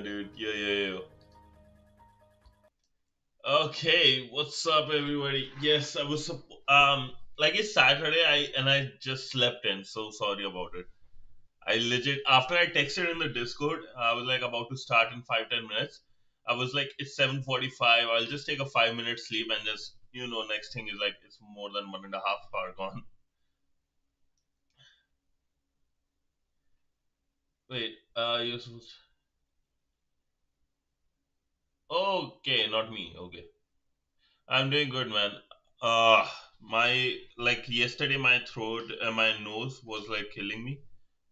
dude. Yeah. Okay, what's up, everybody? Yes, I was like it's Saturday. I just slept in. So sorry about it. I legit after I texted in the Discord, I was like about to start in 5-10 minutes. I was like, it's 7:45. I'll just take a 5 minute sleep and just next thing is like it's more than 1.5 hours gone. Wait, you're supposed. Okay, not me. Okay. I'm doing good, man. My like yesterday, my throat, my nose was like killing me.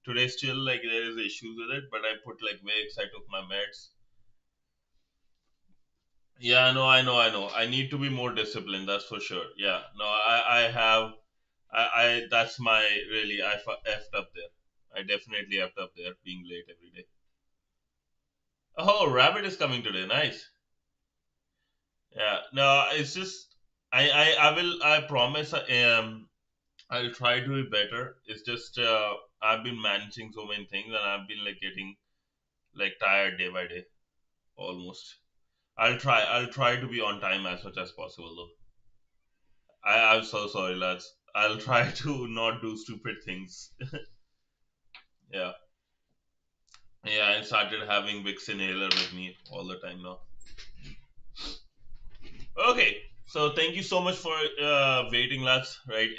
Today, still like there is issues with it, but I put like Vicks. I took my meds. Yeah, no, I know. I need to be more disciplined. That's for sure. Yeah, no, I have, that's my really, effed up there. I definitely effed up there, being late every day. Oh, Rabbit is coming today. Nice. Yeah, no, it's just, I promise. I'll try to be better. It's just I've been managing so many things and I've been like getting like tired day by day almost. I'll try to be on time as much as possible though. I'm so sorry, lads. I'll try to not do stupid things. Yeah. Yeah, I started having Vicks inhaler with me all the time now. Okay. So thank you so much for waiting, lads. Right,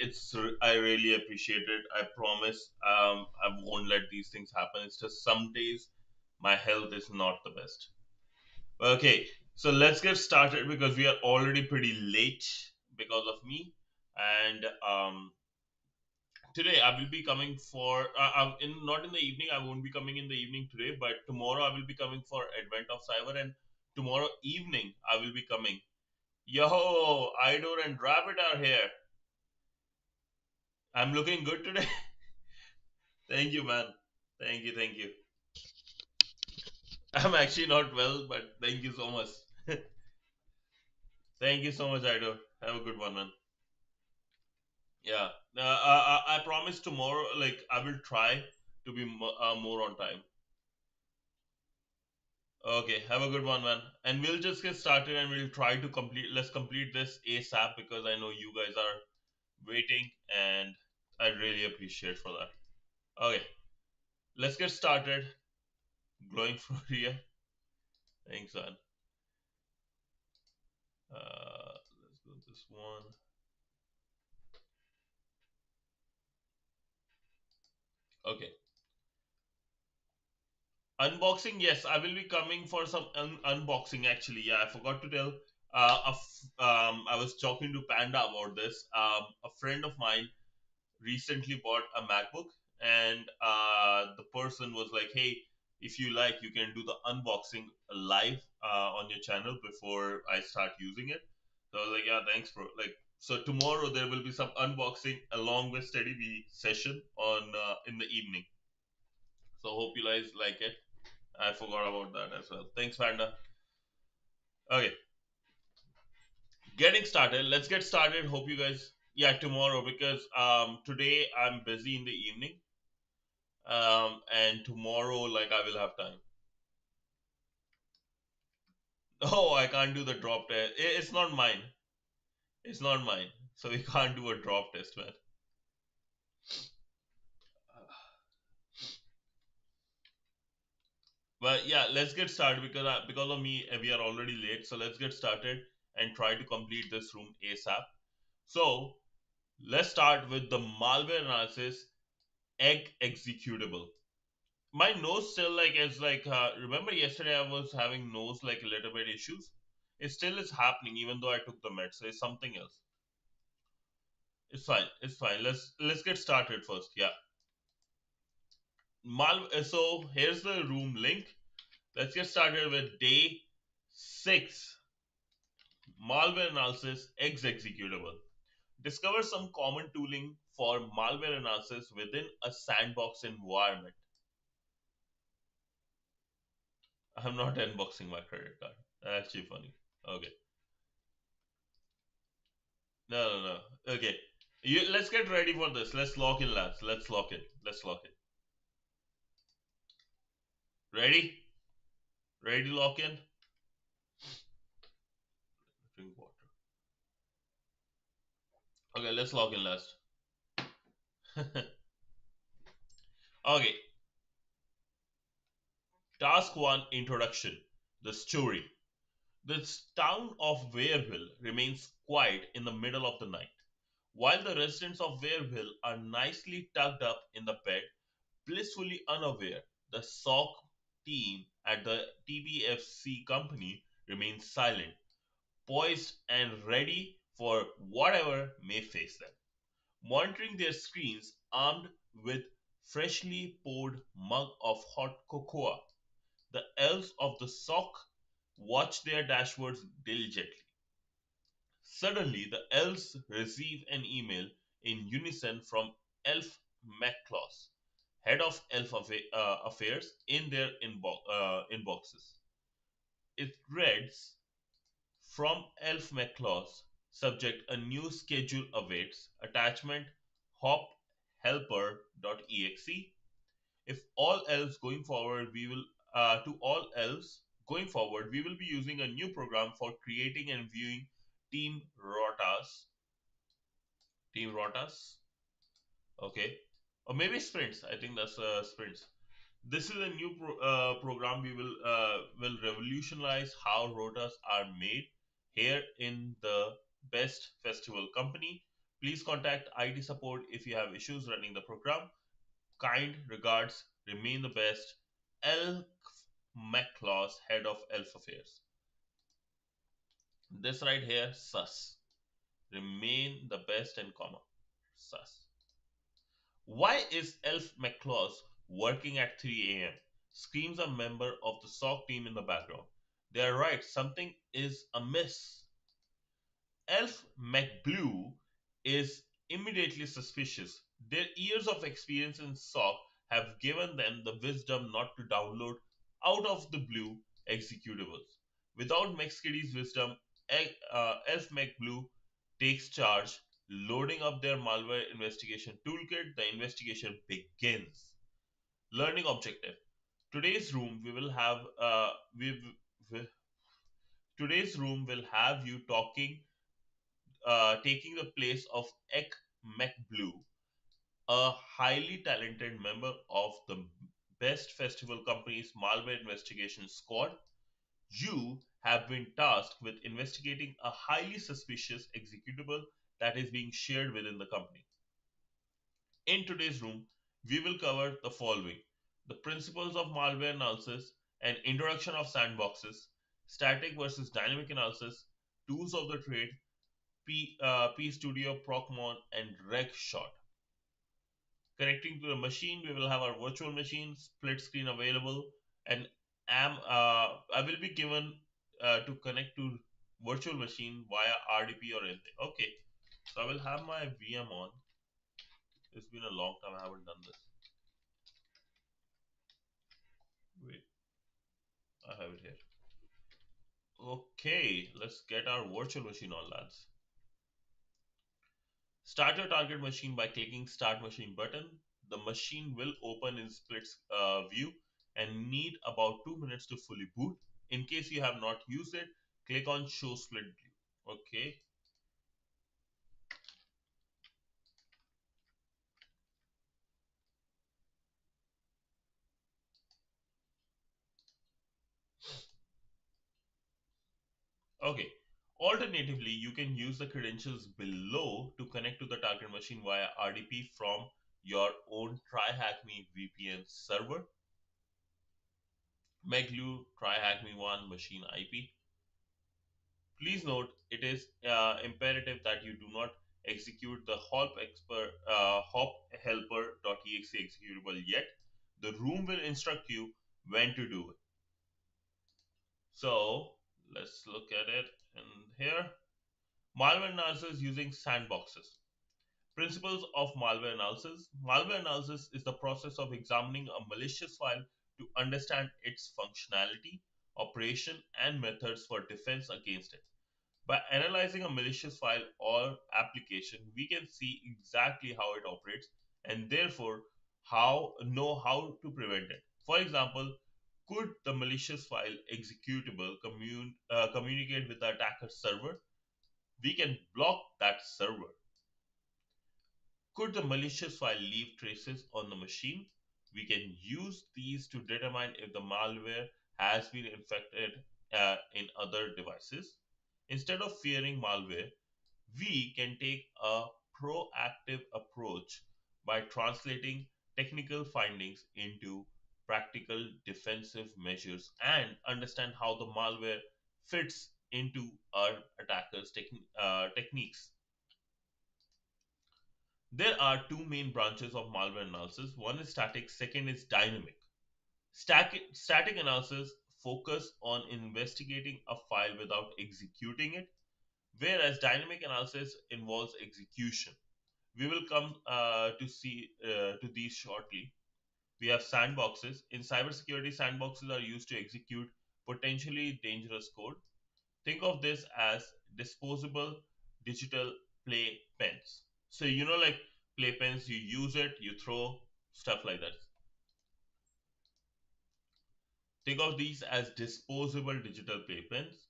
I really appreciate it. I promise, I won't let these things happen. It's just some days my health is not the best. Okay, so let's get started because we are already pretty late because of me. And today I will be coming for in not in the evening. I won't be coming in the evening today, but tomorrow I will be coming for Advent of Cyber, and tomorrow evening I will be coming. Yo, Idor and Rabbit are here. I'm looking good today. Thank you, man. Thank you. I'm actually not well, but thank you so much. Thank you so much, Idor. Have a good one, man. Yeah. I promise tomorrow, like, I will try to be more on time. Okay. Have a good one, man. And we'll just get started and we'll try to let's complete this ASAP because I know you guys are waiting and I really appreciate for that. Okay. Let's get started. Glowing for you. Thanks, man. Let's go this one. Okay. Unboxing, yes, I will be coming for some unboxing actually. Yeah, I forgot to tell. I was talking to Panda about this. A friend of mine recently bought a MacBook, and the person was like, "Hey, if you like, you can do the unboxing live on your channel before I start using it." So I was like, "Yeah, thanks, bro." Like, so tomorrow there will be some unboxing along with Steady B session on in the evening. So hope you guys like it. I forgot about that as well. Thanks, Panda. Okay, getting started. Let's get started. Hope you guys, yeah, tomorrow because today I'm busy in the evening. And tomorrow like I will have time. Oh, I can't do the drop test. It's not mine. It's not mine. So we can't do a drop test, man. But yeah, let's get started because of me we are already late. So let's get started and try to complete this room ASAP. So let's start with the malware analysis Egg-xecutable. My nose still like is like remember yesterday I was having nose like a little bit issues. It still is happening even though I took the meds. So it's something else. It's fine. It's fine. Let's get started first. Yeah. So here's the room link. Let's get started with day 6. Malware analysis executable. Discover some common tooling for malware analysis within a sandbox environment. I'm not unboxing my credit card. That's actually funny. Okay. No. Okay. Let's get ready for this. Let's lock in, lads. Let's lock in. Let's lock in. Ready? Ready to lock in? Drink water. Okay, let's log in last. Okay, task 1 introduction. The story. The town of Wareville remains quiet in the middle of the night. While the residents of Wareville are nicely tucked up in the bed, blissfully unaware, the SOC team at the TBFC company remains silent, poised and ready for whatever may face them. Monitoring their screens, armed with freshly poured mug of hot cocoa, the elves of the SOC watch their dashboards diligently. Suddenly, the elves receive an email in unison from Elf McClaws, head of Affairs, in their inboxes. It reads, from Elf McClaws, subject a new schedule awaits, attachment hophelper.exe. If all else going forward, we will to all else going forward, we will be using a new program for creating and viewing team rotas. Team rotas, okay, or maybe sprints. I think that's sprints. This is a new program. We will revolutionize how rotas are made here in the best festival company. Please contact IT support if you have issues running the program. Kind regards, remain the best. Elf McClaws, head of Elf Affairs. This right here, sus. Remain the best and comma. Sus. Why is Elf McClaws working at 3 a.m.? Screams a member of the SOC team in the background. They are right, something is amiss. Elf McBlue is immediately suspicious. Their years of experience in SOC have given them the wisdom not to download out of the blue executables. Without McSkitty's wisdom, Elf McBlue takes charge, loading up their malware investigation toolkit. The investigation begins. Learning objective. Today's room we will have we- today's room will have you taking the place of Ek McBlue, a highly talented member of the Best Festival Company's malware investigation squad. You have been tasked with investigating a highly suspicious executable that is being shared within the company. In today's room, we will cover the following: the principles of malware analysis, an introduction of sandboxes, static versus dynamic analysis, tools of the trade, P Studio, Procmon, and RegShot. Connecting to the machine, we will have our virtual machine, split screen available, and I will be given to connect to virtual machine via RDP or anything. Okay, so I will have my VM on. It's been a long time I haven't done this. Wait, I have it here. Okay, let's get our virtual machine on, lads. Start your target machine by clicking Start Machine button. The machine will open in split view and need about 2 minutes to fully boot. In case you have not used it, click on Show Split View. Okay. Okay. Alternatively, you can use the credentials below to connect to the target machine via RDP from your own TryHackMe VPN server. Meglu TryHackMe1 machine IP. Please note it is imperative that you do not execute the hop helper.exe executable yet. The room will instruct you when to do it. So let's look at it in here. Malware analysis using sandboxes. Principles of malware analysis. Malware analysis is the process of examining a malicious file to understand its functionality, operation, and methods for defense against it. By analyzing a malicious file or application, we can see exactly how it operates and therefore how know how to prevent it. For example, Could the malicious file executable communicate with the attacker server? We can block that server. Could the malicious file leave traces on the machine? We can use these to determine if the malware has been infected in other devices. Instead of fearing malware, we can take a proactive approach by translating technical findings into practical defensive measures and understand how the malware fits into our attackers' techniques. There are two main branches of malware analysis. One is static, second is dynamic. Static analysis focus on investigating a file without executing it, whereas dynamic analysis involves execution. We will come to see to these shortly. We have sandboxes. In cybersecurity, sandboxes are used to execute potentially dangerous code. Think of this as disposable digital play pens. So like play pens, you use it, you throw stuff like that. Think of these as disposable digital play pens.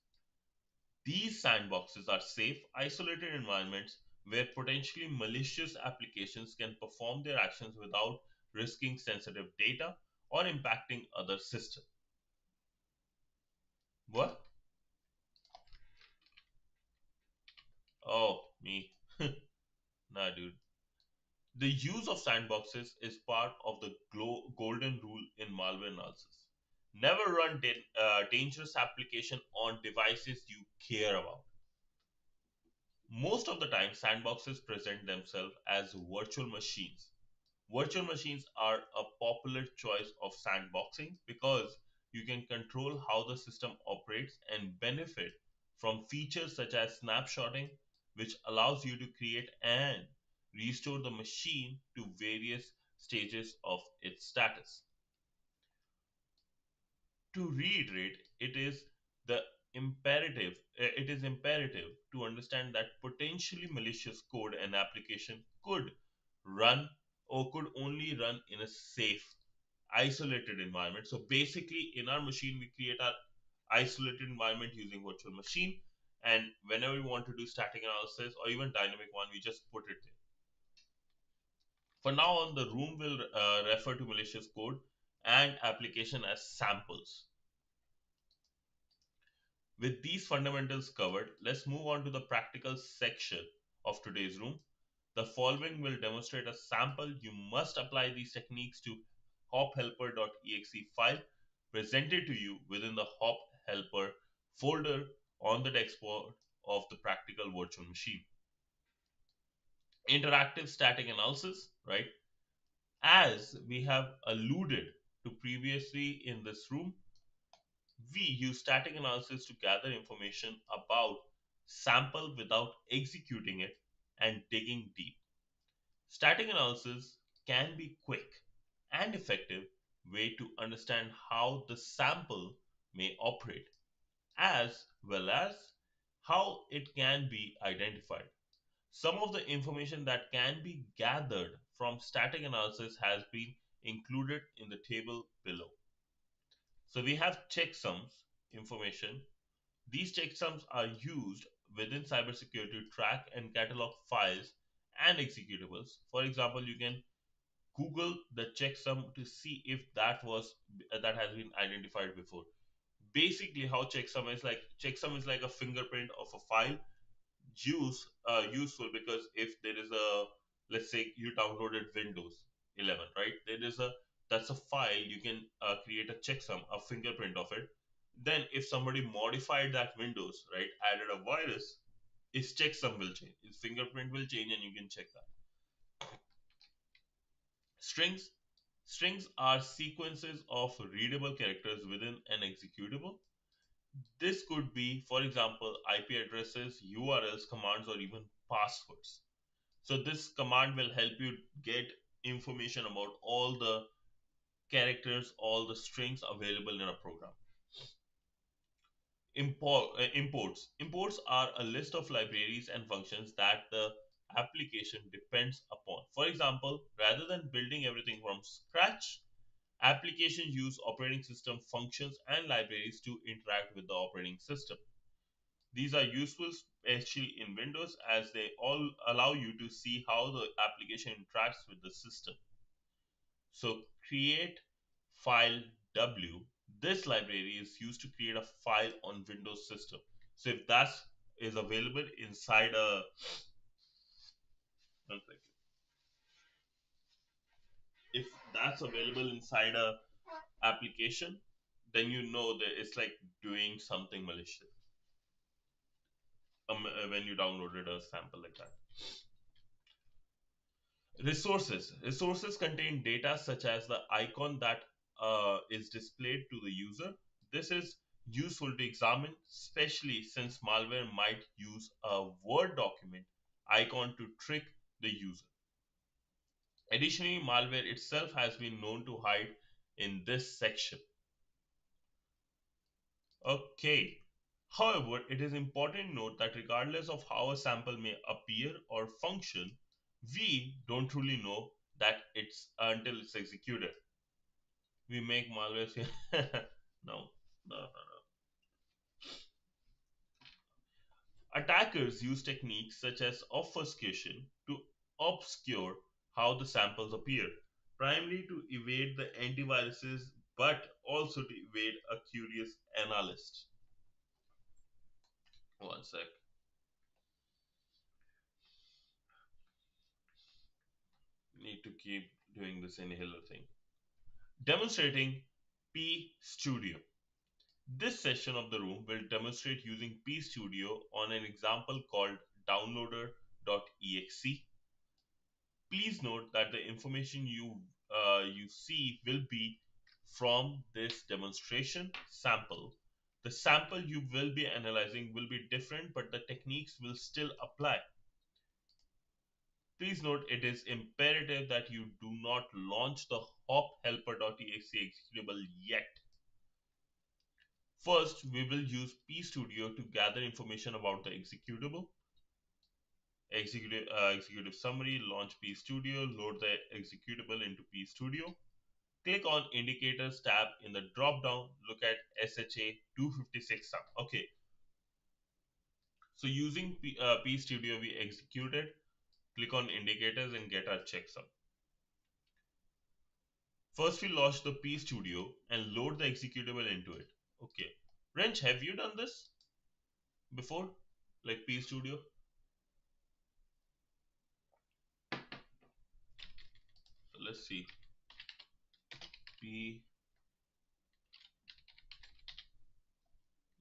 These sandboxes are safe, isolated environments where potentially malicious applications can perform their actions without risking sensitive data or impacting other systems. What? Oh, me. Nah, dude. The use of sandboxes is part of the golden rule in malware analysis. Never run dangerous application on devices you care about. Most of the time, sandboxes present themselves as virtual machines. Virtual machines are a popular choice of sandboxing because you can control how the system operates and benefit from features such as snapshotting, which allows you to create and restore the machine to various stages of its status. To reiterate, it is imperative to understand that potentially malicious code and application could run or could only run in a safe isolated environment. So basically in our machine we create our isolated environment using virtual machine, and whenever we want to do static analysis or even dynamic one, we just put it there. For now on, the room will refer to malicious code and application as samples. With these fundamentals covered, let's move on to the practical section of today's room. The following will demonstrate a sample. You must apply these techniques to hophelper.exe file presented to you within the hop helper folder on the dashboard of the practical virtual machine. Interactive static analysis, right? As we have alluded to previously in this room, we use static analysis to gather information about sample without executing it and digging deep. Static analysis can be quick and effective way to understand how the sample may operate, as well as how it can be identified. Some of the information that can be gathered from static analysis has been included in the table below. So we have checksums information. These checksums are used within cybersecurity to track and catalog files and executables. For example, you can Google the checksum to see if that has been identified before. Basically, how checksum is like a fingerprint of a file. Useful because if there is a, let's say you downloaded Windows 11, right? There is a That's a file. You can create a checksum, a fingerprint of it. Then if somebody modified that Windows, right, added a virus, its checksum will change, its fingerprint will change, and you can check that. Strings. Strings are sequences of readable characters within an executable. This could be, for example, IP addresses, URLs, commands, or even passwords. So this command will help you get information about all the characters, all the strings available in a program. Imports are a list of libraries and functions that the application depends upon. For example, rather than building everything from scratch, Applications use operating system functions and libraries to interact with the operating system. These are useful, especially in Windows, as they all allow you to see how the application interacts with the system. So create file W. This library is used to create a file on Windows system. So if that is available inside a one second. If that's available inside a application, then you know that it's like doing something malicious when you downloaded a sample like that. Resources contain data such as the icon that is displayed to the user. This is useful to examine, especially since malware might use a Word document icon to trick the user. Additionally, malware itself has been known to hide in this section. Okay. However, it is important to note that regardless of how a sample may appear or function, we don't truly know that it's until it's executed. We make malware say, no, no. Attackers use techniques such as obfuscation to obscure how the samples appear, primarily to evade the antiviruses but also to evade a curious analyst. One sec. Need to keep doing this inhaler thing. Demonstrating P Studio. This session of the room will demonstrate using P Studio on an example called downloader.exe. Please note that the information you see will be from this demonstration sample. The sample you will be analyzing will be different, but the techniques will still apply. Please note it is imperative that you do not launch the hophelper.exe executable yet. First, we will use pstudio to gather information about the executable. Executive summary, launch pstudio, load the executable into pstudio. Click on indicators tab in the drop down, look at SHA 256 sum. Okay, so using pstudio we executed, click on indicators and get our checksum. First, we launch the P Studio and load the executable into it. Okay. Wrench, have you done this before? Like P Studio? So let's see. P.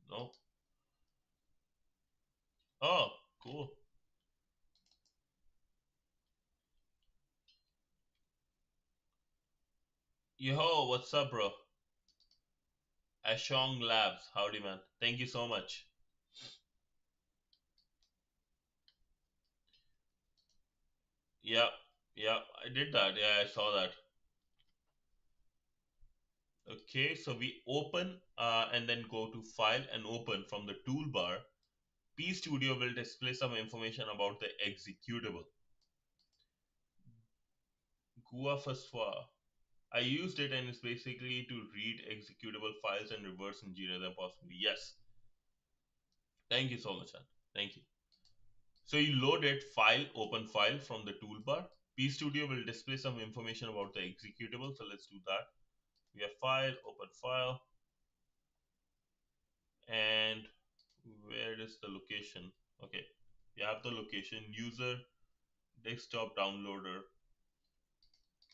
No. Oh, cool. Yo, what's up, bro? Ashong Labs. Howdy, man. Thank you so much. Yep. Yep. I did that. Yeah, I saw that. Okay, so we open and then go to File and Open from the toolbar. P Studio will display some information about the executable. Guafaswa. I used it and it's basically to read executable files and reverse engineer them possibly. Yes. Thank you so much, man. Thank you. So you load it, file, open file from the toolbar. PStudio will display some information about the executable. So let's do that. We have file, open file, and where is the location? Okay. We have the location user desktop downloader.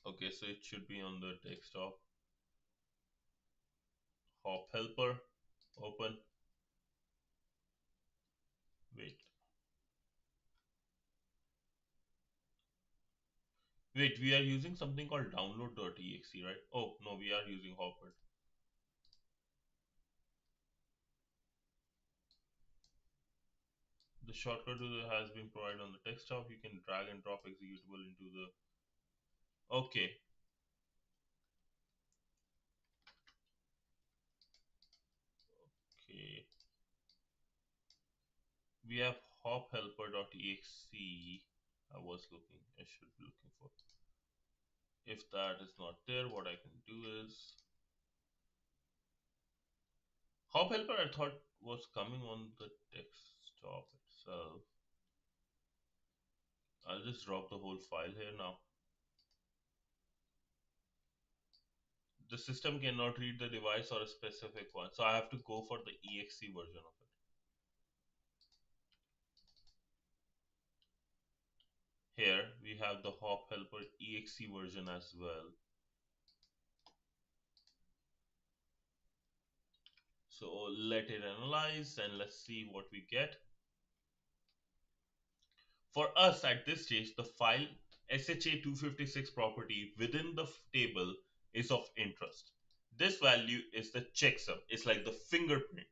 Okay, so it should be on the desktop. Hop helper, open. Wait. Wait, we are using something called download.exe, right? Oh, no, we are using Hopper. The shortcut has been provided on the desktop. You can drag and drop executable into the. Okay, okay. We have hophelper.exe. I was looking, I should be looking for. If that is not there, what I can do is hop helper. I thought was coming on the desktop itself. I'll just drop the whole file here now. The system cannot read the device or a specific one, so I have to go for the exe version of it. Here we have the hop helper exe version as well. So let it analyze and let's see what we get. For us at this stage, the file SHA-256 property within the table is of interest. This value is the checksum. It's like the fingerprint,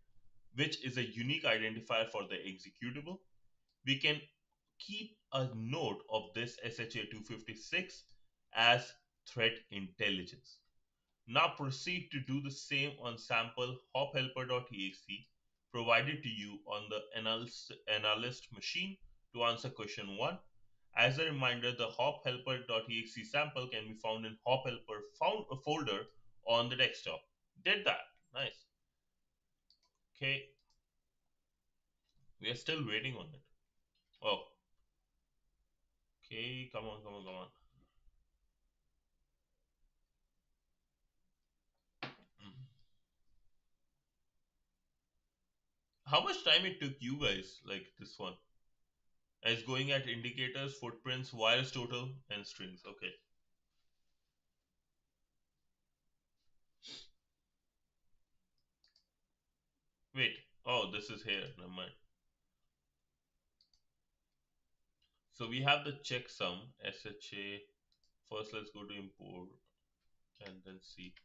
which is a unique identifier for the executable. We can keep a note of this SHA-256 as threat intelligence. Now proceed to do the same on sample hophelper.exe provided to you on the analyst machine to answer question 1. As a reminder, the hophelper.exe sample can be found in hophelper found a folder on the desktop. Did that. Nice. Okay, we are still waiting on it. Oh, okay, come on, come on, come on. Mm. How much time it took you guys, like this one? As going at indicators, footprints, wires total, and strings. Okay. Wait. Oh, this is here. Never mind. So we have the checksum, SHA. First, let's go to import and then see.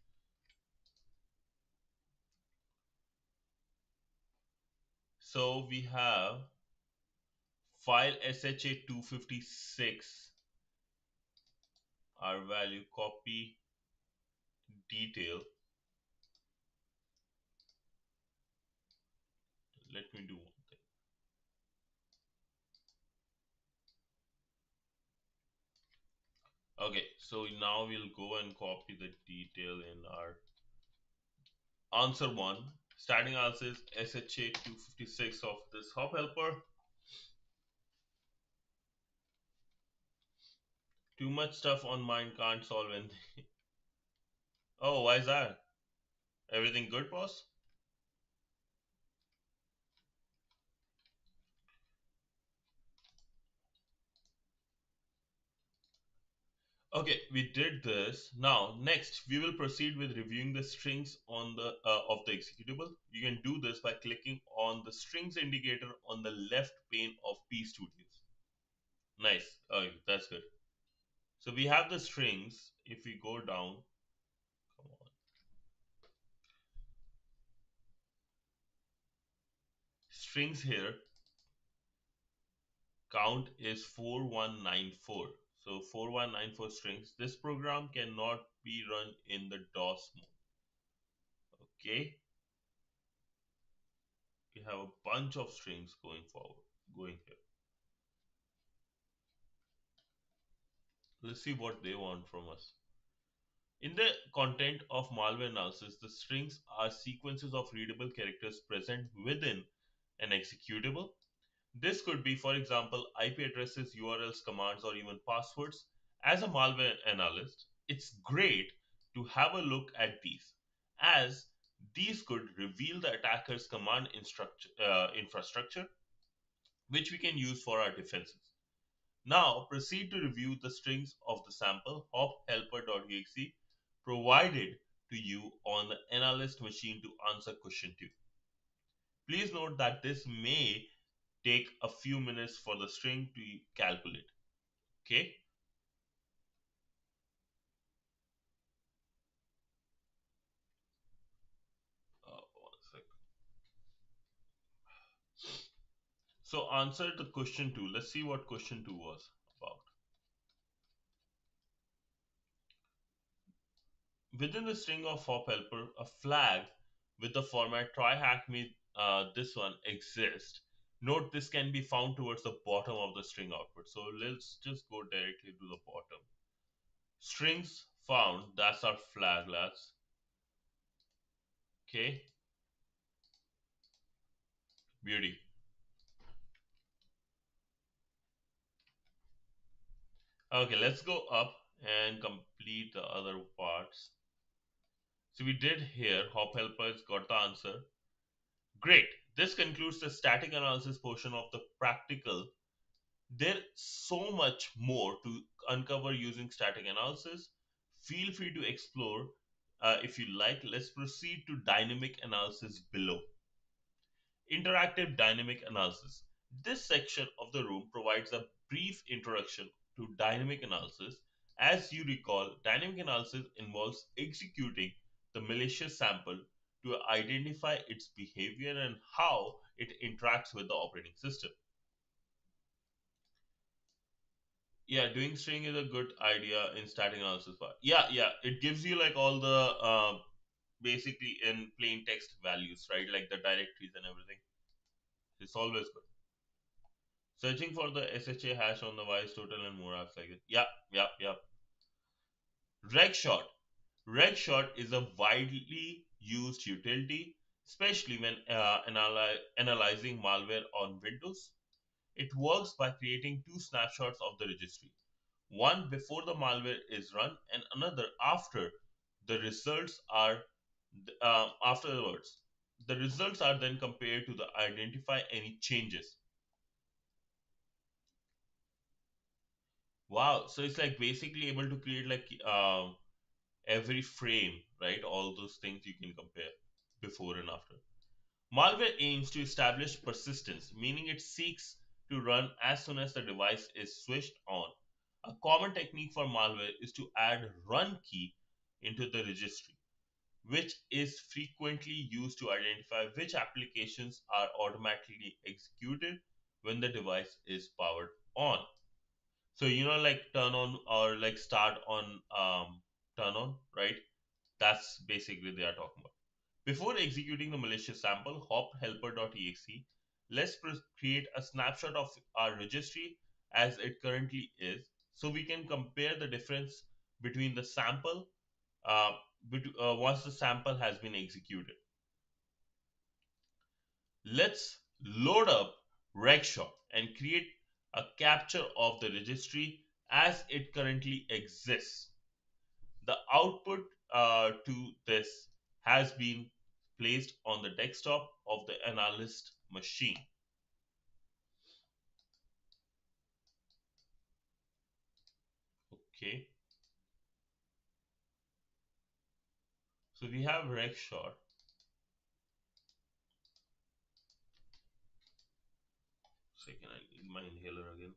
So we have file SHA-256, our value copy detail. Let me do one thing. Okay, so now we'll go and copy the detail in our answer one. Starting answer is SHA-256 of this hop helper. Too much stuff on mine can't solve anything. Oh, why is that? Everything good, boss? Okay, we did this. Now, next, we will proceed with reviewing the strings on the of the executable. You can do this by clicking on the strings indicator on the left pane of P Studios. Nice. Oh, that's good. So we have the strings. If we go down, come on, strings here. Count is 4194. So 4194 strings. This program cannot be run in the DOS mode. Okay, we have a bunch of strings going here. Let's see what they want from us. In the content of malware analysis, the strings are sequences of readable characters present within an executable. This could be, for example, IP addresses, URLs, commands, or even passwords. As a malware analyst, it's great to have a look at these, as these could reveal the attacker's command infrastructure, which we can use for our defenses. Now proceed to review the strings of the sample hophelper.exe provided to you on the analyst machine to answer question 2. Please note that this may take a few minutes for the string to calculate. Okay. One sec. So answer the question 2. Let's see what question 2 was about. Within the string of hop helper, a flag with the format TryHackMe, this one exists. Note this can be found towards the bottom of the string output. So let's just go directly to the bottom. Strings found, that's our flag, lads. Okay, beauty. Okay, let's go up and complete the other parts. So we did here, hop helpers got the answer. Great. This concludes the static analysis portion of the practical. There's so much more to uncover using static analysis. Feel free to explore if you like. Let's proceed to dynamic analysis below. Interactive dynamic analysis. This section of the room provides a brief introduction to dynamic analysis. As you recall, dynamic analysis involves executing the malicious sample to identify its behavior and how it interacts with the operating system. Yeah, doing string is a good idea in static analysis part. Yeah, yeah, it gives you like all the basically in plain text values, right? Like the directories and everything. It's always good. Searching for the SHA hash on the wise total and more apps like it. Yeah, yeah, yeah. Regshot. Regshot is a widely used utility, especially when analyzing malware on Windows. It works by creating two snapshots of the registry, one before the malware is run and another after the results are afterwards. The results are then compared to the identify any changes. Wow, so it's like basically able to create like every frame, right? All those things you can compare before and after. Malware aims to establish persistence, meaning it seeks to run as soon as the device is switched on. A common technique for malware is to add run key into the registry, which is frequently used to identify which applications are automatically executed when the device is powered on. So like turn on or like start on turn on, right? That's basically they are talking about. Before executing the malicious sample, hop helper.exe, let's create a snapshot of our registry as it currently is, so we can compare the difference between the sample once the sample has been executed. Let's load up Regshot and create a capture of the registry as it currently exists. The output to this has been placed on the desktop of the analyst machine. Okay, so we have Regshot. Second, I need my inhaler again.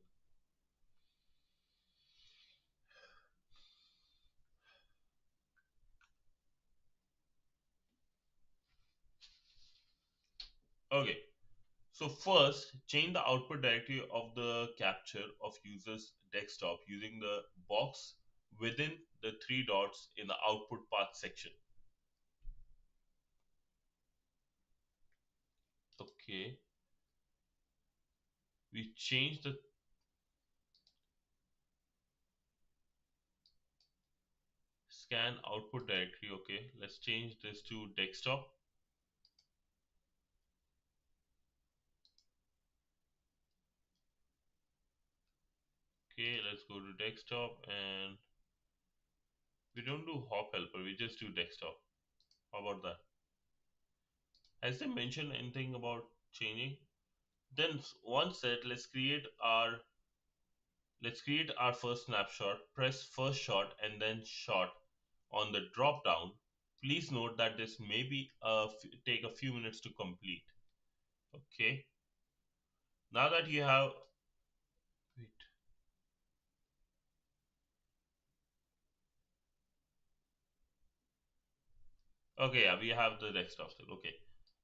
Okay, so first, change the output directory of the capture of user's desktop using the box within the three dots in the output path section. Okay, we change the scan output directory. Okay, let's change this to desktop. Okay, let's go to desktop and we don't do hop helper, we just do desktop. How about that? Has they mentioned anything about changing? Then once set, let's create our first snapshot, press first shot and then shot on the drop down. Please note that this may be take a few minutes to complete. Okay. Now that you have wait. Okay, yeah, we have the desktop still. Okay.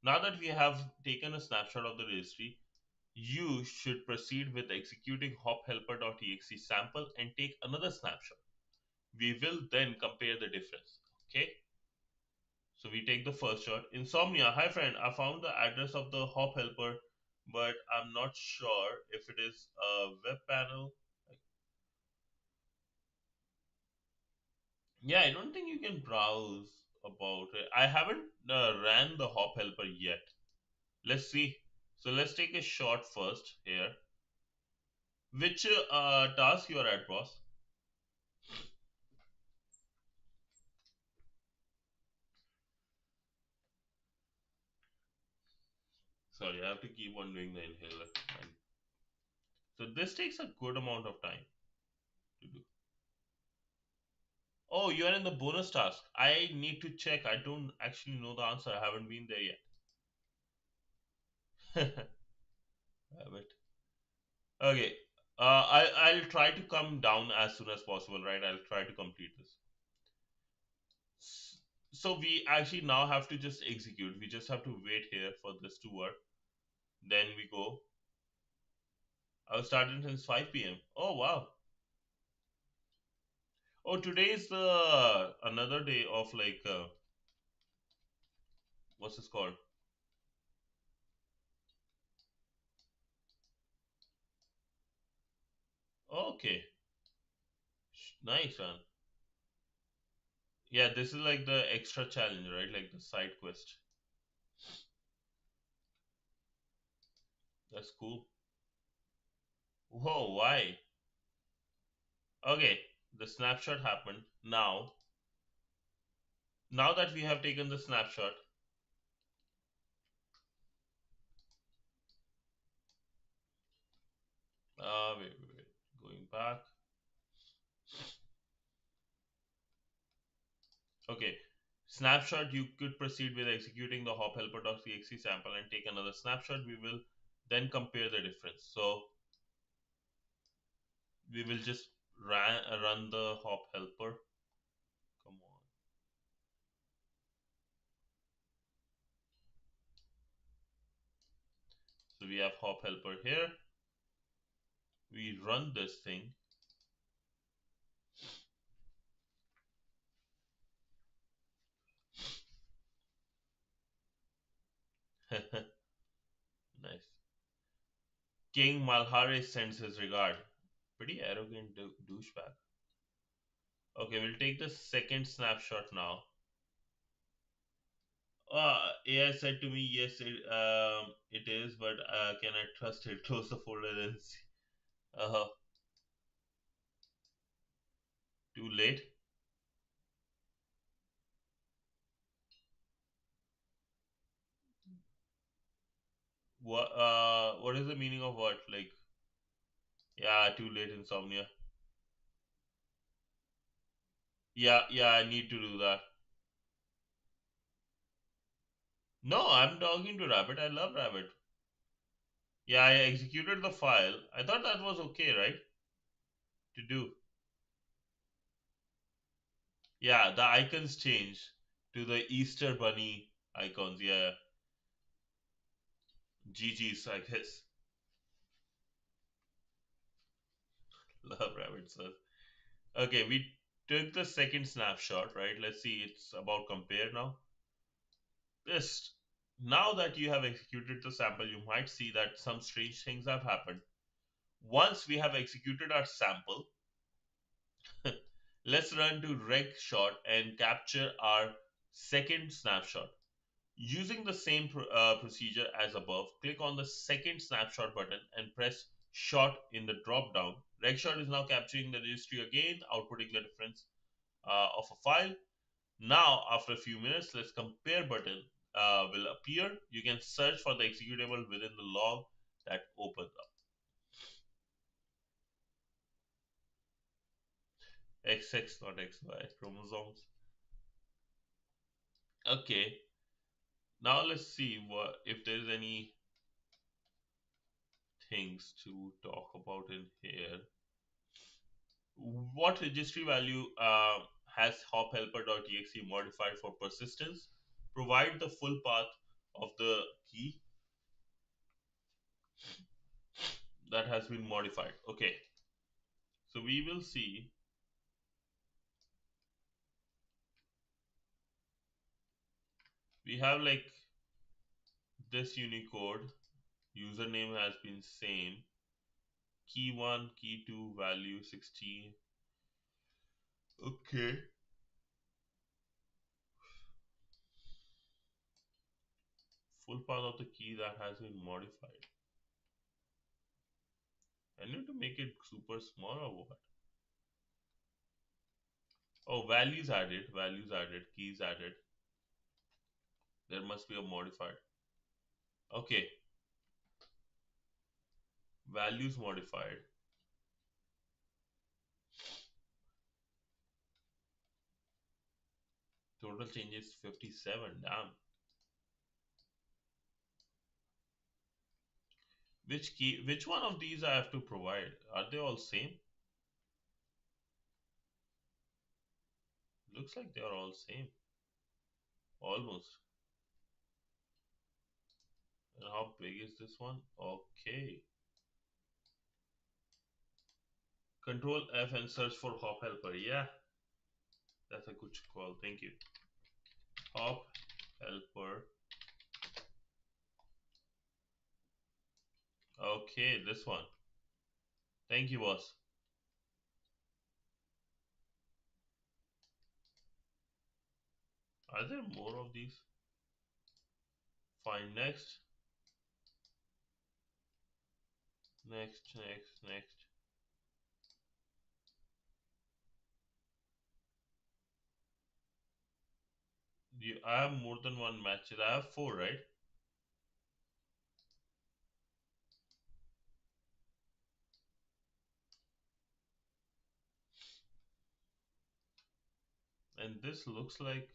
Now that we have taken a snapshot of the registry, you should proceed with executing hophelper.exe sample and take another snapshot. We will then compare the difference. Okay. So we take the first shot. Insomnia. Hi friend, I found the address of the hop helper, but I'm not sure if it is a web panel. Yeah, I don't think you can browse about it. I haven't ran the hop helper yet. Let's see. So let's take a shot first here. Which task you are at, boss? Sorry, I have to keep on doing the inhaler. So this takes a good amount of time to do. Oh, you are in the bonus task. I need to check. I don't actually know the answer. I haven't been there yet. But okay. I'll try to come down as soon as possible, right? I'll try to complete this. S- So we actually now have to just execute. We just have to wait here for this to work. Then we go. I was starting since 5 p.m. Oh wow. Oh, today is the another day of like what's this called? Okay, nice one. Yeah, this is like the extra challenge, right? Like the side quest. That's cool. Whoa, why? Okay, the snapshot happened. Now that we have taken the snapshot, wait. Going back. Okay, snapshot. You could proceed with executing the hop helper.exe sample and take another snapshot. We will then compare the difference. So we will just run the hop helper. Come on. So we have hop helper here. We run this thing. Nice. King Malhare sends his regard. Pretty arrogant douchebag. Okay, we'll take the second snapshot now. AI said to me, yes, it is, but can I trust it? Close the folder and see. Uh, Too late. What is the meaning of what? Like, yeah, too late insomnia. Yeah, I need to do that. No, I'm talking to Rabbit. I love Rabbit. Yeah, I executed the file. I thought that was okay, right? To do. Yeah, the icons change to the Easter Bunny icons. Yeah, GG's, I guess. Love Rabbit, sir. Okay, we took the second snapshot, right? Let's see, it's about compare now. This. Now that you have executed the sample, you might see that some strange things have happened. Once we have executed our sample, let's run to reg shot and capture our second snapshot. Using the same procedure as above, click on the second snapshot button and press shot in the drop down. Reg shot is now capturing the registry again, outputting the difference of a file. Now, after a few minutes, let's compare button will appear. You can search for the executable within the log that opens up. XX, not XY, chromosomes. Okay, now let's see what if there's any things to talk about in here. What registry value has hophelper.exe modified for persistence? Provide the full path of the key that has been modified. Okay, so we will see. We have like this Unicode username has been same, key 1, key 2, value 16. Okay, Full path of the key that has been modified. I need to make it super small or what? Oh, values added, keys added. There must be a modified. Okay, values modified. Total changes 57. Damn. Which key? Which one of these I have to provide? Are they all same? Looks like they are all same. Almost. And how big is this one? Okay. Control F and search for hop helper. Yeah, that's a good call. Thank you. Hop helper. Okay, this one. Thank you, boss. Are there more of these? Find next. Next, next, next. I have more than one matches. I have four, right? And this looks like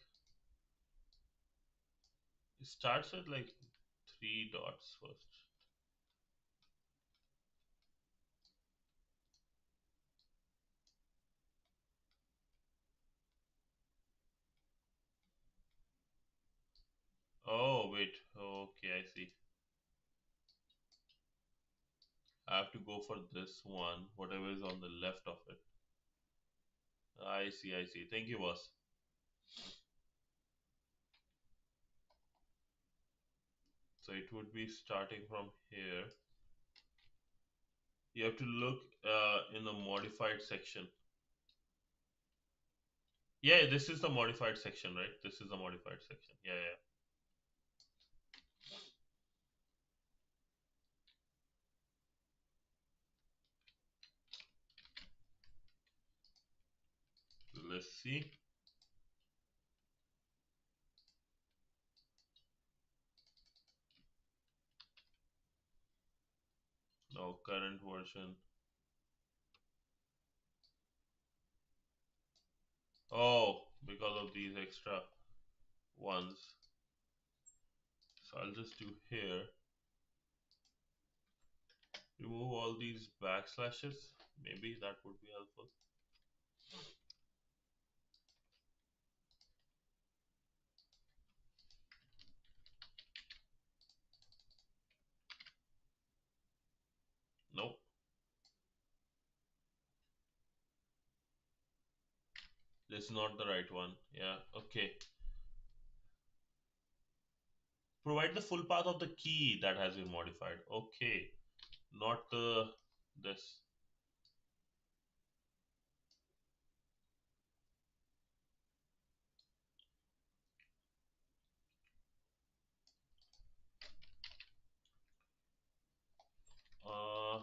it starts at like three dots first. Oh, wait. Okay, I see. I have to go for this one, whatever is on the left of it. I see, I see. Thank you, boss. So it would be starting from here. You have to look in the modified section. Yeah, this is the modified section, right? This is the modified section. Yeah, yeah. Let's see. Now, current version. Oh, because of these extra ones. So I'll just do here. Remove all these backslashes. Maybe that would be helpful. Nope. This is not the right one. Yeah, okay. Provide the full path of the key that has been modified. Okay. Not the this. Uh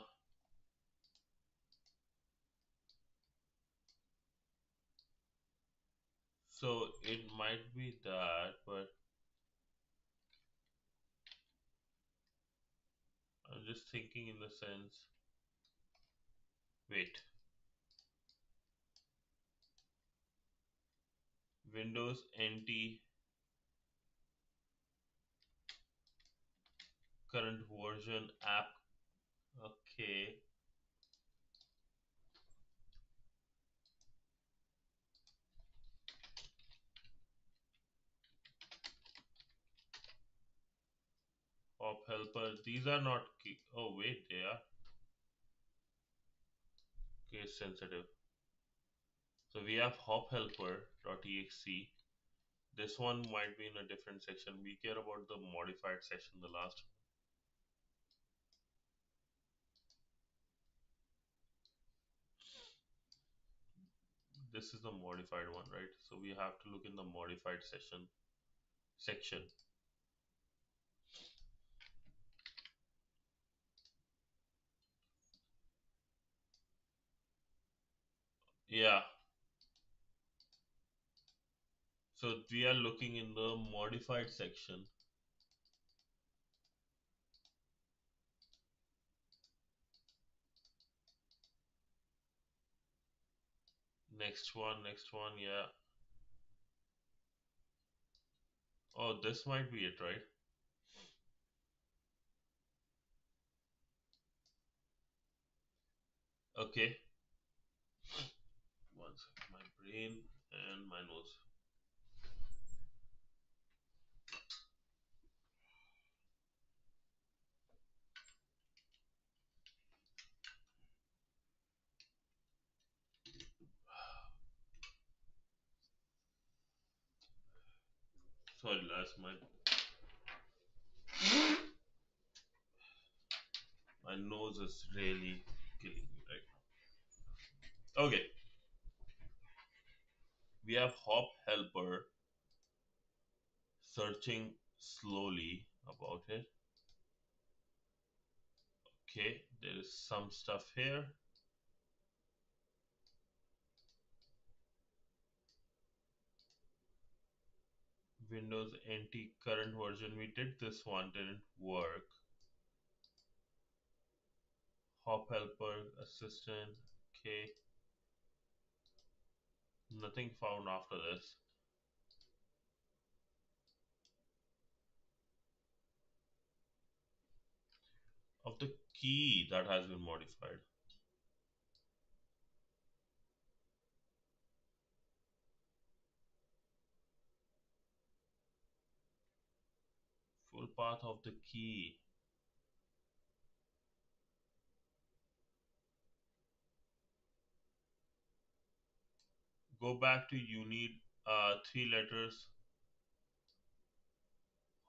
so it might be that, but I'm just thinking in the sense. Wait. Windows NT current version app. Okay. Hop helper. These are not key. Oh wait, they are case sensitive. So we have hop helper.exe. This one might be in a different section. We care about the modified section, the last. This is the modified one, right? So we have to look in the modified section. Yeah. So we are looking in the modified section. Next one, yeah. Oh, this might be it, right? Okay. One second. My brain and my nose. Sorry, last my nose is really killing me right now. Okay, we have hop helper searching slowly about it. Okay, there is some stuff here. Windows NT current version. We did this one, didn't work. Hop helper assistant. Okay, nothing found after this. Of the key that has been modified. Full path of the key. Go back to you need three letters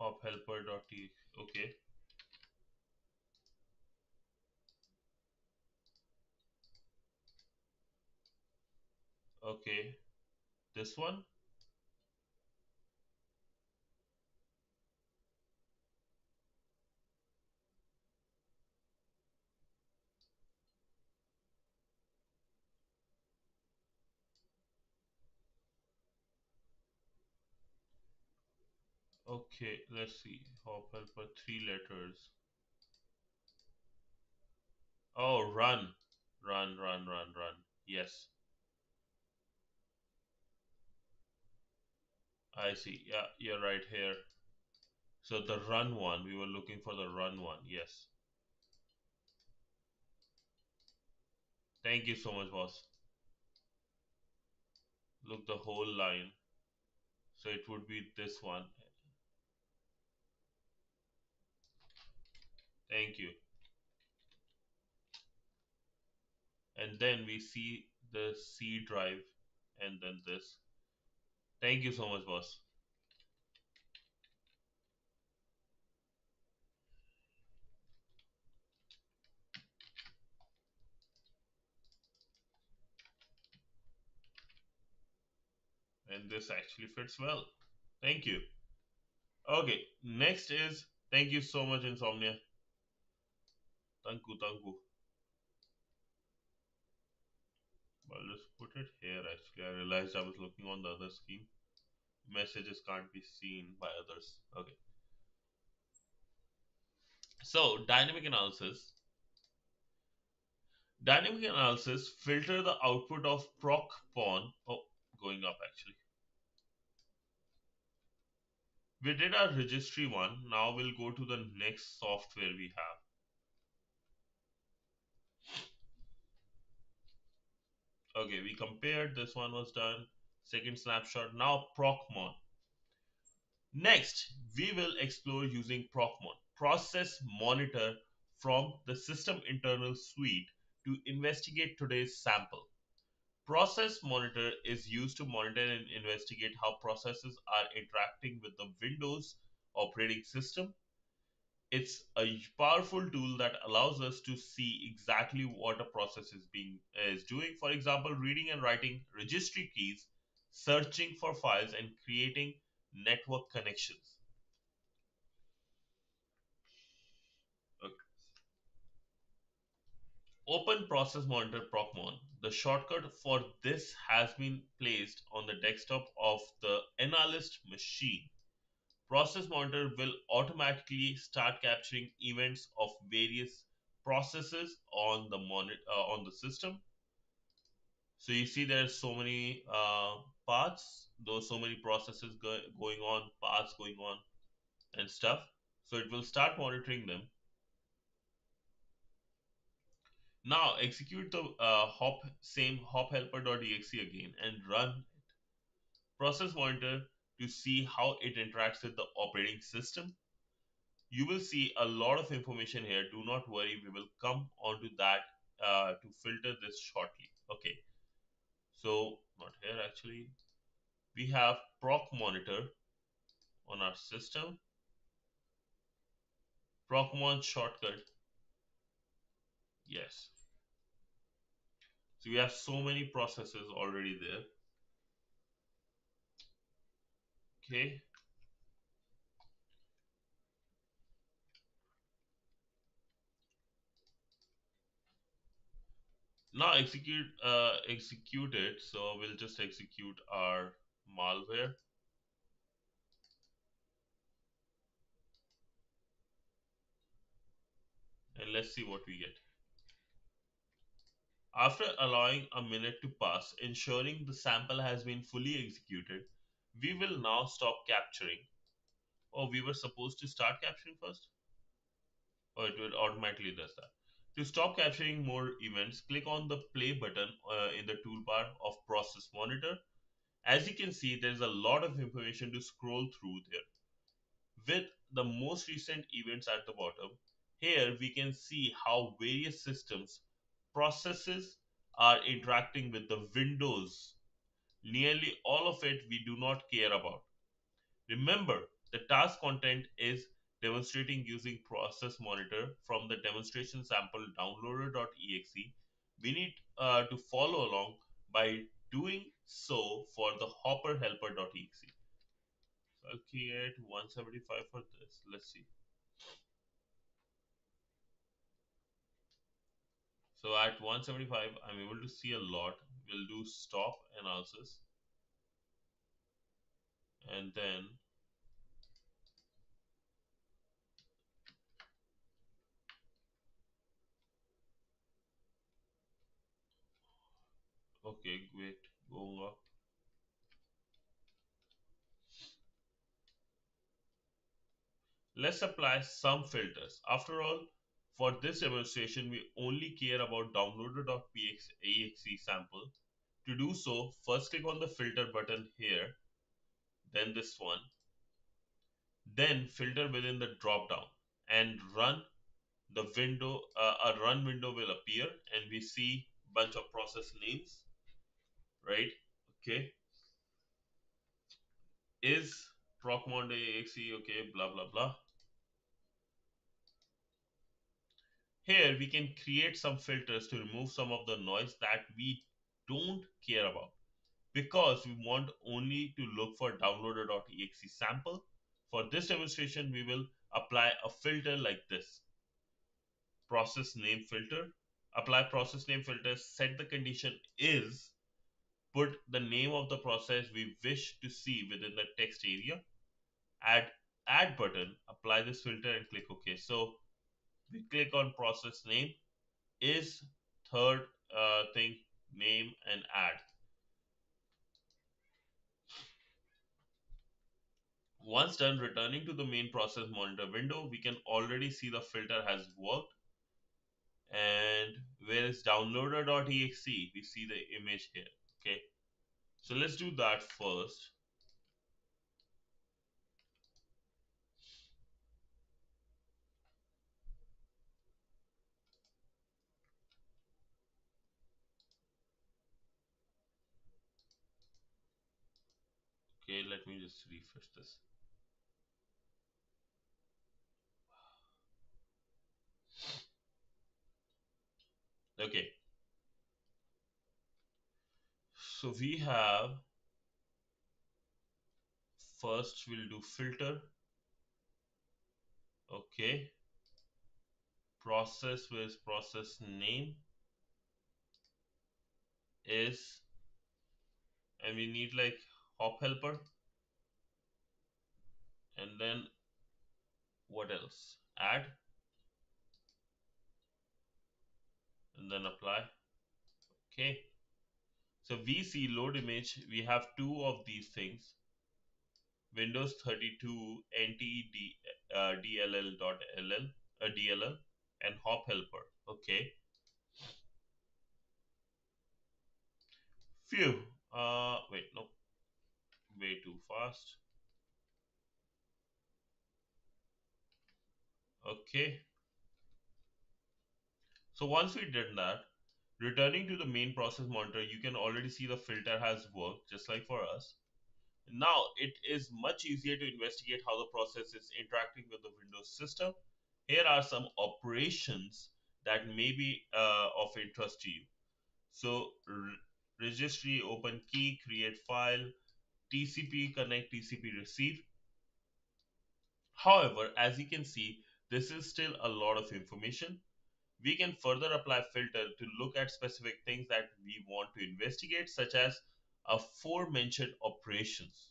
hop helper dot t. Okay, okay. This one. Okay, let's see. Hop helper three letters. Oh, run, run. Yes, I see. Yeah, you're right here. So the run one, we were looking for the run one. Yes. Thank you so much, boss. Look the whole line. So it would be this one. Thank you. And then we see the C drive and then this. Thank you so much, boss. And this actually fits well. Thank you. Okay, next is thank you so much, Insomnia. Thanku. Well, let's put it here actually. I realized I was looking on the other screen. Messages can't be seen by others. Okay. So dynamic analysis filter the output of proc pawn. Oh, going up actually. We did our registry one. Now we'll go to the next software we have. Okay, we compared. This one was done. Second snapshot. Now procmon. Next, we will explore using procmon, process monitor from the system internal suite to investigate today's sample. Process monitor is used to monitor and investigate how processes are interacting with the Windows operating system. It's a powerful tool that allows us to see exactly what a process is doing. For example, reading and writing registry keys, searching for files, and creating network connections. Okay. Open Process Monitor Procmon. The shortcut for this has been placed on the desktop of the analyst machine. Process Monitor will automatically start capturing events of various processes on the on the system. So you see there's so many paths, those so many processes going on, paths going on and stuff. So it will start monitoring them. Now execute the hop helper.exe again and run process monitor to see how it interacts with the operating system. You will see a lot of information here. Do not worry, we will come onto that to filter this shortly. Okay, so not here actually. We have proc monitor on our system. Procmon shortcut. Yes. So we have so many processes already there. Okay. Now execute it. So we'll just execute our malware and let's see what we get. After allowing a minute to pass, ensuring the sample has been fully executed, we will now stop capturing. Oh, we were supposed to start capturing first? Or it will automatically does that. To stop capturing more events, click on the play button in the toolbar of Process Monitor. As you can see, there's a lot of information to scroll through there. With the most recent events at the bottom, here we can see how various systems, processes are interacting with the windows. Nearly all of it we do not care about. Remember, the task content is demonstrating using process monitor from the demonstration sample downloader.exe. We need to follow along by doing so for the hopper helper.exe. So I'll create 175 for this. Let's see. So at 175, I'm able to see a lot. We'll do stop analysis and then, okay, wait, going up. Let's apply some filters. After all, for this demonstration, we only care about downloader.exe sample. To do so, first click on the filter button here, then this one, then filter within the drop down and run the window. A run window will appear and we see bunch of process names, right? Okay, is procmon.exe, okay, blah blah blah. Here we can create some filters to remove some of the noise that we don't care about because we want only to look for downloader.exe sample. For this demonstration, we will apply a filter like this. Process name filter. Apply process name filter, set the condition is, put the name of the process we wish to see within the text area, add button, apply this filter and click OK. So we click on process name, is third thing, name and add. Once done, returning to the main process monitor window, we can already see the filter has worked. And where is downloader.exe? We see the image here. Okay. So let's do that first. Okay, let me just refresh this. Okay. So we have first we'll do filter. Okay. Process with process name. is, and we need like hop helper, and then what else? Add, and then apply. Okay. So we see load image. We have two of these things: Windows 32 NT DLL DLL, and hop helper. Okay. Phew. Wait, no, way too fast. Okay. So once we did that, returning to the main process monitor, you can already see the filter has worked just like for us. Now it is much easier to investigate how the process is interacting with the Windows system. Here are some operations that may be of interest to you. So registry, open key, create file, TCP connect, TCP receive. However, as you can see, this is still a lot of information. We can further apply filter to look at specific things that we want to investigate, such as aforementioned operations.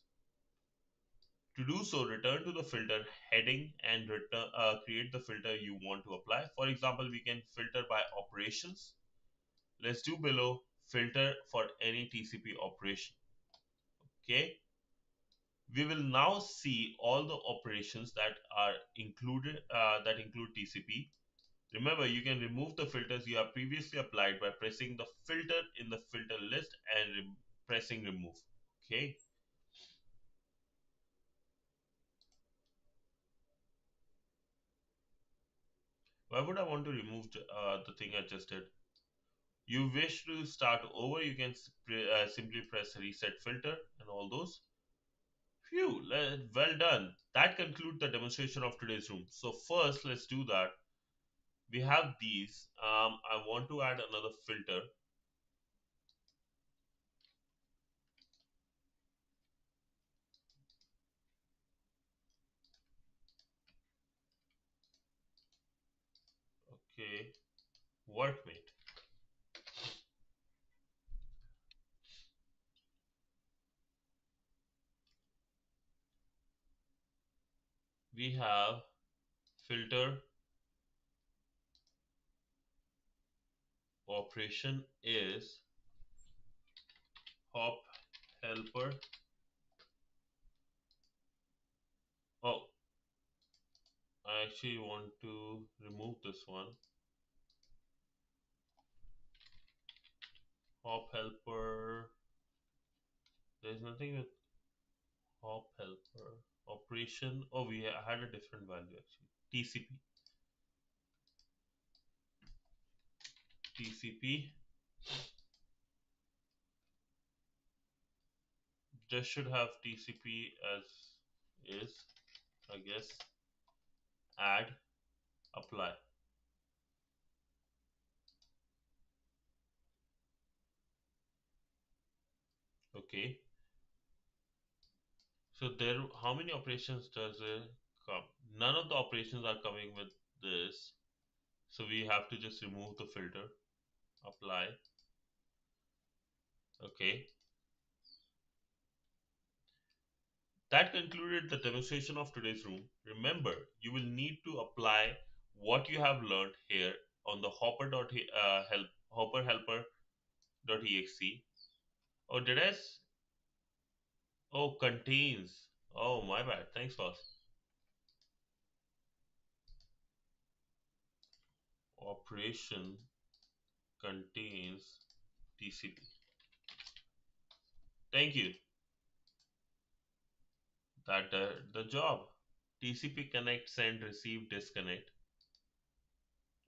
To do so, return to the filter heading and create the filter you want to apply. For example, we can filter by operations. Let's do below filter for any TCP operation. Okay. We will now see all the operations that are included that include TCP. Remember, you can remove the filters you have previously applied by pressing the filter in the filter list and pressing remove. Okay. Why would I want to remove the thing I just did? You wish to start over, you can simply press reset filter and all those. Phew, well done. That concludes the demonstration of today's room. So first, let's do that. We have these. I want to add another filter. Okay, workmate. We have filter operation is hop helper. Oh, I actually want to remove this one. Hop helper. There's nothing with hop helper. Operation. Oh, we had a different value actually. TCP. TCP. Just should have TCP as is, I guess. Add, apply. Okay. So there, how many operations does it come? None of the operations are coming with this. So we have to just remove the filter, apply. Okay. That concluded the demonstration of today's room. Remember, you will need to apply what you have learned here on the hopper helper.exe. Oh, did I? Oh, contains. Oh, my bad. Thanks, boss. Operation contains TCP. Thank you. That the job. TCP connect, send, receive, disconnect.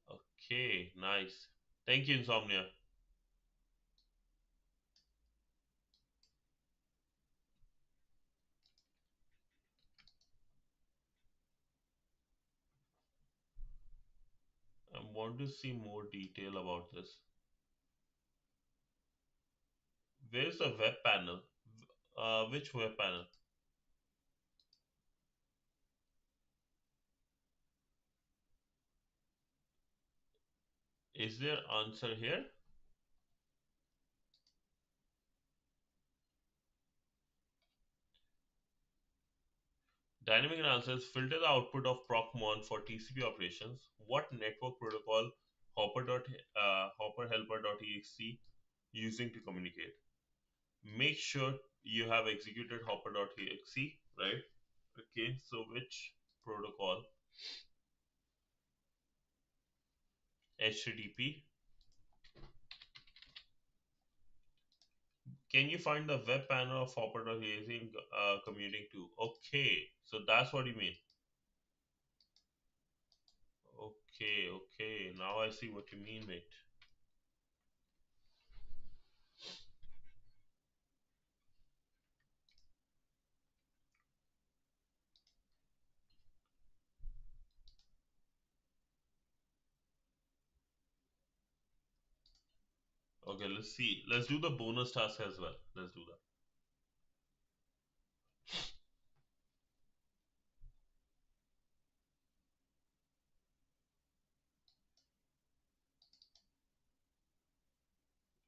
Okay, nice. Thank you, Insomnia. I want to see more detail about this. Where's the web panel? Which web panel? Is there answer here? Dynamic analysis filter the output of proc_mon for TCP operations. What network protocol hopper helper.exe using to communicate. Make sure you have executed hopper.exe, right? Okay, so which protocol? HTTP. Can you find the web panel of hopper.exe commuting to? Okay, so that's what you mean. Okay, okay, now I see what you mean, mate. Okay, let's see. Let's do the bonus task as well. Let's do that.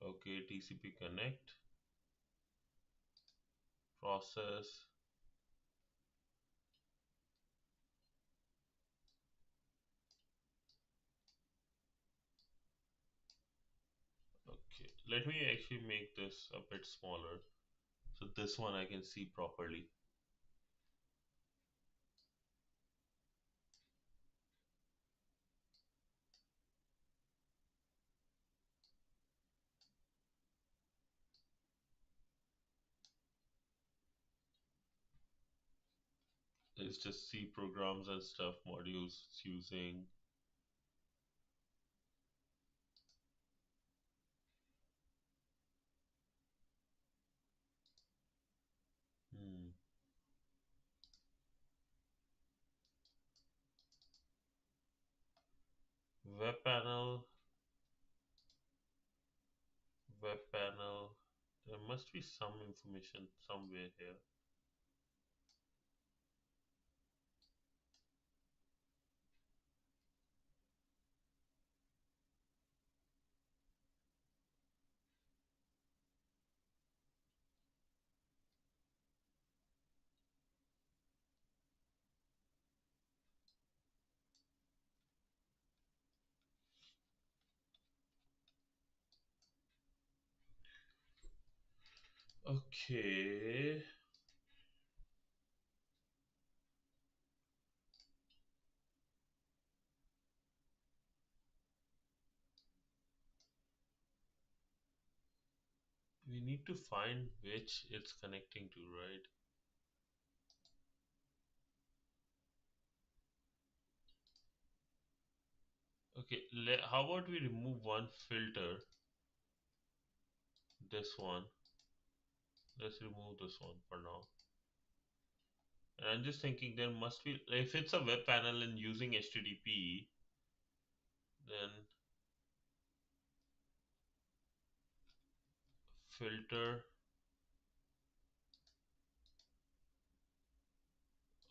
Okay, TCP connect, process. Okay, let me actually make this a bit smaller. So this one I can see properly. It's just C programs and stuff, modules it's using. Hmm. Web panel, web panel. There must be some information somewhere here. Okay. We need to find which it's connecting to, right? Okay, how about we remove one filter? This one. Let's remove this one for now. And I'm just thinking there must be, if it's a web panel and using HTTP, then filter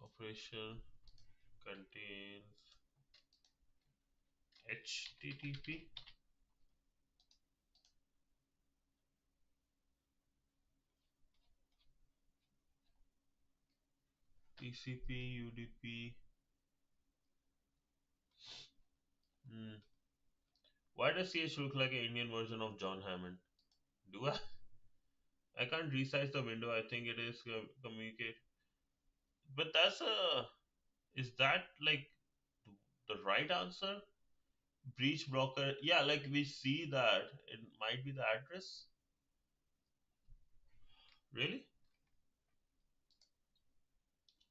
operation contains HTTP. TCP, UDP. Hmm. Why does CH look like an Indian version of John Hammond? Do I? I can't resize the window. I think it is communicate. But that's a. Is that like the right answer? Breach broker. Yeah, like we see that it might be the address. Really?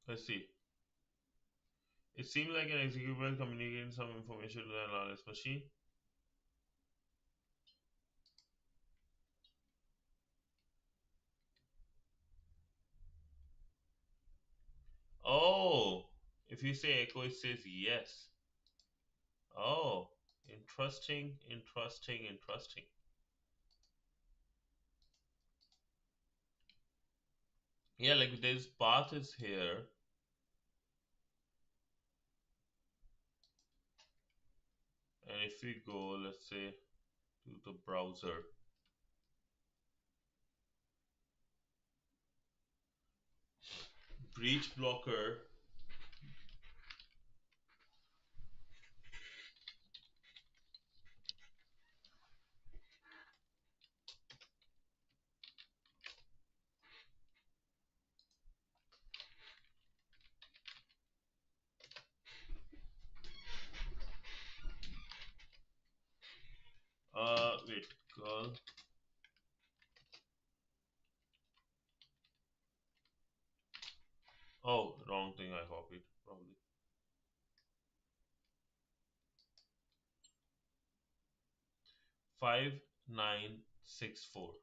Let's see. It seems like an executable communicating some information to the analyst machine. Oh, if you say echo, it says yes. Oh, interesting, interesting, interesting. Yeah, like this path is here, and if we go, let's say, to the browser, breach blocker. 5964.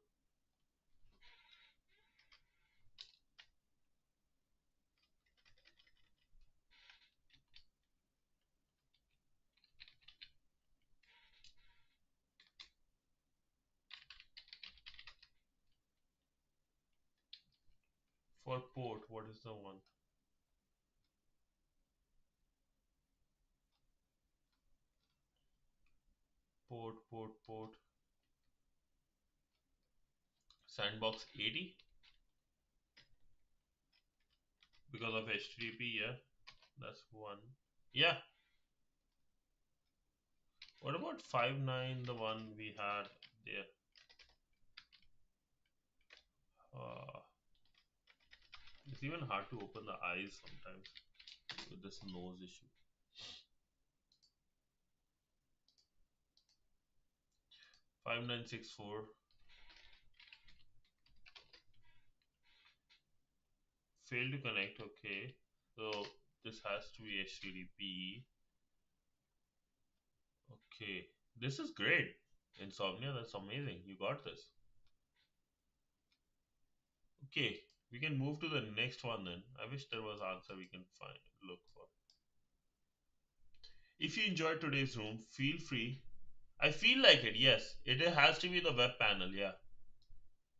For port, what is the one? Port. Sandbox 80 because of HTTP. Yeah, that's one. Yeah. What about 59? The one we had there. Uh, it's even hard to open the eyes sometimes with this nose issue. 5964 failed to connect. Okay, so this has to be HTTP. Okay, this is great. Insomnia, that's amazing. You got this. Okay, we can move to the next one then. I wish there was answer we can find look for. If you enjoyed today's room, feel free. I feel like it. Yes, it has to be the web panel. Yeah,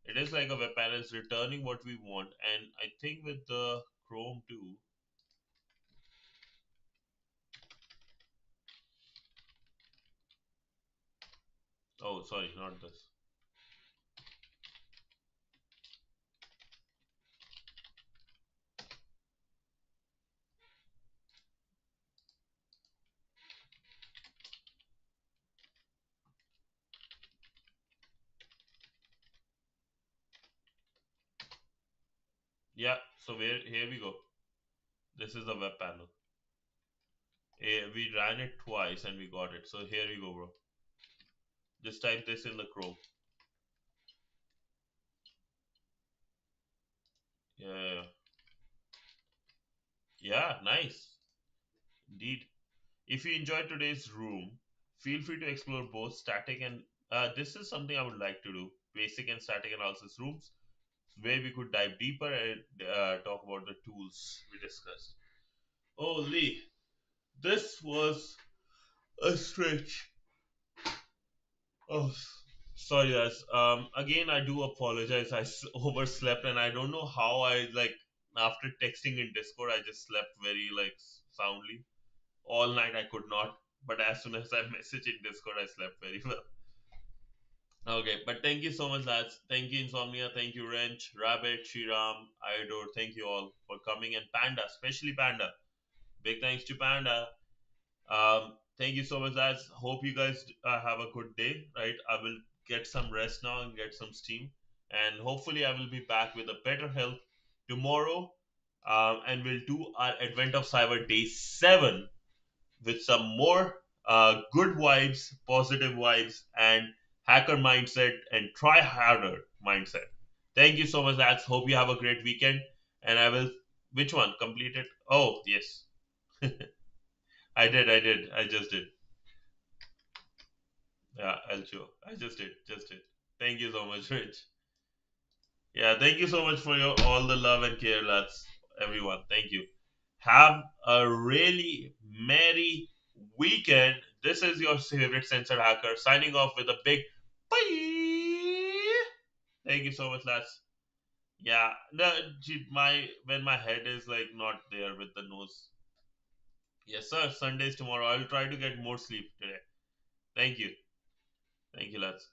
it is like a web panel. It's returning what we want, and I think with the Chrome too. Oh, sorry, not this. Yeah. So where here we go. This is the web panel. We ran it twice and we got it. So here we go, bro. Just type this in the Chrome. Yeah. Yeah. Nice. Indeed. If you enjoyed today's room, feel free to explore both static and this is something I would like to do basic and static analysis rooms where we could dive deeper and talk about the tools we discussed. Oh, Lee, this was a stretch. Oh, sorry, guys. Again, I do apologize. Overslept and I don't know how I like after texting in Discord, I just slept very like soundly. All night I could not, but as soon as I messaged in Discord, I slept very well. Okay, but thank you so much, lads. Thank you, Insomnia. Thank you, Wrench, Rabbit, Shiram, Iodor. Thank you all for coming, and Panda, especially Panda. Big thanks to Panda. Thank you so much, lads. Hope you guys have a good day. Right, I will get some rest now and get some steam, and hopefully, I will be back with a better health tomorrow. And we'll do our Advent of Cyber Day 7 with some more good vibes, positive vibes, and hacker mindset and try harder mindset. Thank you so much, lads. Hope you have a great weekend. And I will, which one? Complete it? Oh, yes. I did. I just did. Yeah, I'll show. I just did. Thank you so much, Rich. Yeah, thank you so much for your all the love and care, lads. Everyone, thank you. Have a really merry weekend. This is your favorite censored hacker signing off with a big bye. Thank you so much, lads. Yeah, my when my head is like not there with the nose. Yes, sir. Sunday's tomorrow. I'll try to get more sleep today. Thank you. Thank you, lads.